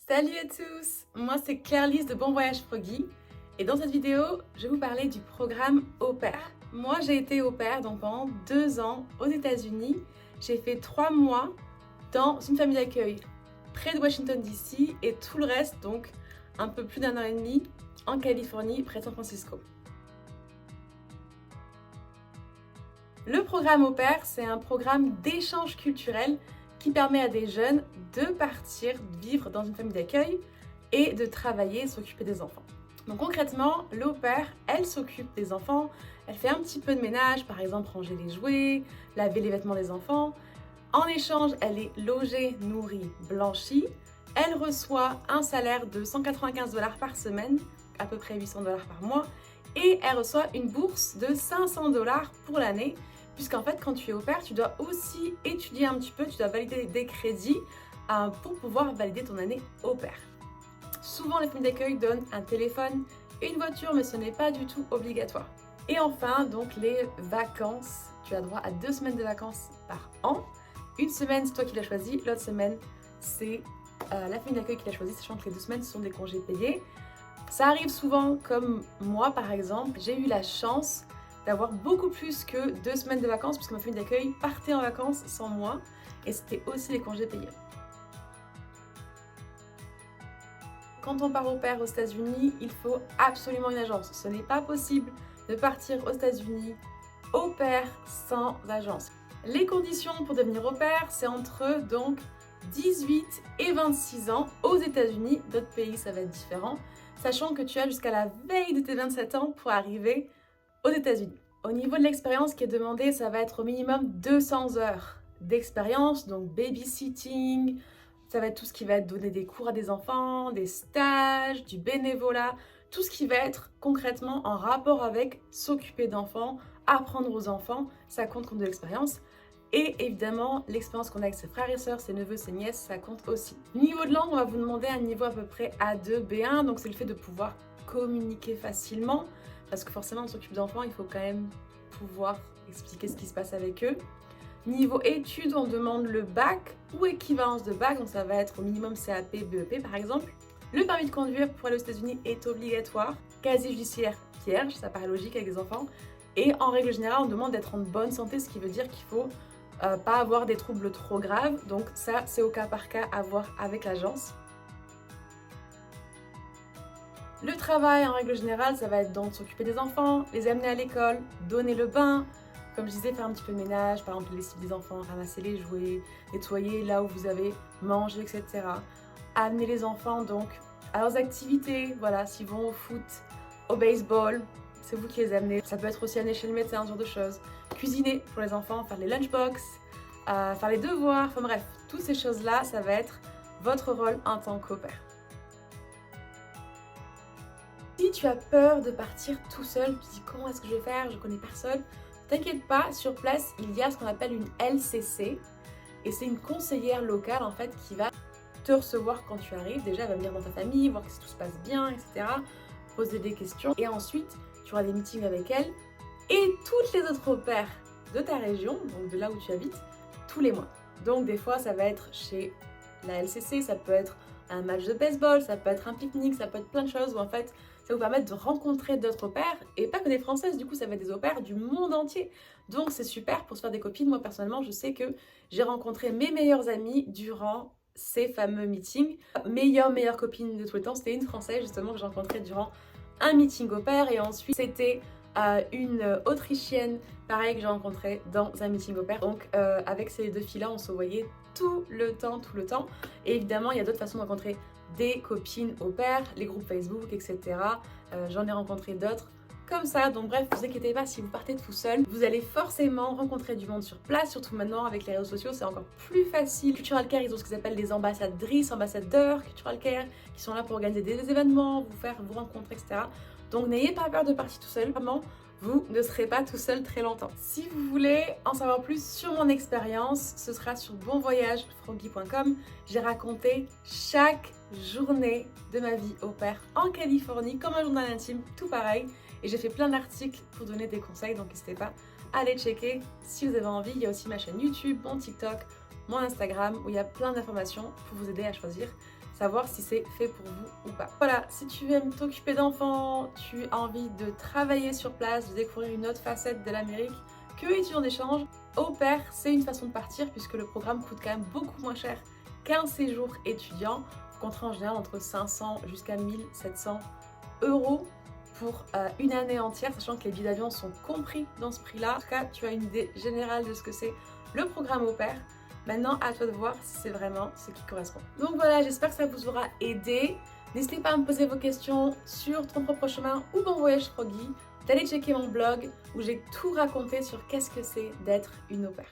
Salut à tous, moi c'est Claire-Lise de Bon Voyage Froggy et dans cette vidéo je vais vous parler du programme Au Pair. Moi j'ai été au pair donc pendant 2 ans aux États-Unis. J'ai fait 3 mois dans une famille d'accueil près de Washington DC et tout le reste, donc un peu plus d'1 an et demi, en Californie près de San Francisco. Le programme Au Pair, c'est un programme d'échange culturel qui permet à des jeunes de partir vivre dans une famille d'accueil et de travailler et s'occuper des enfants. Donc concrètement, l'au pair, elle s'occupe des enfants, elle fait un petit peu de ménage, par exemple ranger les jouets, laver les vêtements des enfants. En échange, elle est logée, nourrie, blanchie. Elle reçoit un salaire de 195 $ par semaine, à peu près 800 $ par mois, et elle reçoit une bourse de 500 $ pour l'année. Puisqu'en fait, quand tu es au pair, tu dois aussi étudier un petit peu, tu dois valider des crédits pour pouvoir valider ton année au pair. Souvent, les familles d'accueil donnent un téléphone et une voiture, mais ce n'est pas du tout obligatoire. Et enfin, donc les vacances. Tu as droit à 2 semaines de vacances par an. Une semaine, c'est toi qui l'as choisi, l'autre semaine, c'est la famille d'accueil qui l'a choisi, sachant que les 2 semaines sont des congés payés. Ça arrive souvent, comme moi par exemple, j'ai eu la chance d'avoir beaucoup plus que 2 semaines de vacances puisque ma famille d'accueil partait en vacances sans moi et c'était aussi les congés payés. Quand on part au pair aux États-Unis, il faut absolument une agence. Ce n'est pas possible de partir aux États-Unis au pair sans agence. Les conditions pour devenir au pair, c'est entre donc 18 et 26 ans aux États-Unis. D'autres pays, ça va être différent, sachant que tu as jusqu'à la veille de tes 27 ans pour arriver aux États-Unis. Au niveau de l'expérience qui est demandée, ça va être au minimum 200 heures d'expérience, donc babysitting, ça va être tout ce qui va être donner des cours à des enfants, des stages, du bénévolat, tout ce qui va être concrètement en rapport avec s'occuper d'enfants, apprendre aux enfants, ça compte comme de l'expérience. Et évidemment, l'expérience qu'on a avec ses frères et sœurs, ses neveux, ses nièces, ça compte aussi. Niveau de langue, on va vous demander un niveau à peu près A2, B1, donc c'est le fait de pouvoir communiquer facilement. Parce que forcément, on s'occupe d'enfants, il faut quand même pouvoir expliquer ce qui se passe avec eux. Niveau études, on demande le bac ou équivalence de bac, donc ça va être au minimum CAP, BEP par exemple. Le permis de conduire pour aller aux États-Unis est obligatoire. Casier judiciaire vierge, ça paraît logique avec les enfants. Et en règle générale, on demande d'être en bonne santé, ce qui veut dire qu'il faut pas avoir des troubles trop graves. Donc ça, c'est au cas par cas à voir avec l'agence. Le travail, en règle générale, ça va être donc s'occuper des enfants, les amener à l'école, donner le bain, comme je disais, faire un petit peu de ménage, par exemple les lessives des enfants, ramasser les jouets, nettoyer là où vous avez mangé, etc. Amener les enfants donc à leurs activités, voilà, s'ils vont au foot, au baseball, c'est vous qui les amenez. Ça peut être aussi amener chez le médecin, ce genre de choses. Cuisiner pour les enfants, faire les lunchbox, faire les devoirs, enfin bref, toutes ces choses-là, ça va être votre rôle en tant qu'au pair. Si tu as peur de partir tout seul, tu te dis comment est-ce que je vais faire, je connais personne, t'inquiète pas, sur place il y a ce qu'on appelle une LCC et c'est une conseillère locale en fait qui va te recevoir quand tu arrives. Déjà elle va venir dans ta famille, voir si tout se passe bien, etc. Poser des questions et ensuite tu auras des meetings avec elle et toutes les autres au pair de ta région, donc de là où tu habites, tous les mois. Donc des fois ça va être chez la LCC, ça peut être un match de baseball, ça peut être un pique-nique, ça peut être plein de choses où en fait ça vous permet de rencontrer d'autres au pairs et pas que des françaises, du coup ça va être des au pairs du monde entier. Donc c'est super pour se faire des copines. Moi personnellement je sais que j'ai rencontré mes meilleures amies durant ces fameux meetings. Meilleure copine de tout le temps, c'était une française justement que j'ai rencontrée durant un meeting au pair et ensuite c'était une autrichienne pareil que j'ai rencontrée dans un meeting au pair. Donc avec ces 2 filles là on se voyait tout le temps et évidemment il y a d'autres façons de rencontrer des copines au pair, les groupes Facebook, etc. J'en ai rencontré d'autres comme ça, donc bref, ne vous inquiétez pas, si vous partez tout seul, vous allez forcément rencontrer du monde sur place, surtout maintenant avec les réseaux sociaux, c'est encore plus facile. Cultural Care, ils ont ce qu'ils appellent des ambassadrices, ambassadeurs Cultural Care, qui sont là pour organiser des événements, vous faire vous rencontrer, etc. Donc n'ayez pas peur de partir tout seul, vraiment, vous ne serez pas tout seul très longtemps. Si vous voulez en savoir plus sur mon expérience, ce sera sur bonvoyagefroggy.com. J'ai raconté chaque journée de ma vie au pair en Californie, comme un journal intime, tout pareil. Et j'ai fait plein d'articles pour donner des conseils, donc n'hésitez pas à aller checker si vous avez envie. Il y a aussi ma chaîne YouTube, mon TikTok, mon Instagram, où il y a plein d'informations pour vous aider à choisir savoir si c'est fait pour vous ou pas. Voilà, si tu aimes t'occuper d'enfants, tu as envie de travailler sur place, de découvrir une autre facette de l'Amérique que étudiant d'échange, au pair, c'est une façon de partir puisque le programme coûte quand même beaucoup moins cher qu'un séjour étudiant. Vous compterez en général entre 500 jusqu'à 1700 euros pour une année entière, sachant que les billets d'avion sont compris dans ce prix-là. En tout cas, tu as une idée générale de ce que c'est le programme au pair. Maintenant, à toi de voir si c'est vraiment ce qui correspond. Donc voilà, j'espère que ça vous aura aidé. N'hésitez pas à me poser vos questions sur Ton propre chemin ou Bon voyage Froggy. D'aller checker mon blog où j'ai tout raconté sur qu'est-ce que c'est d'être une au pair.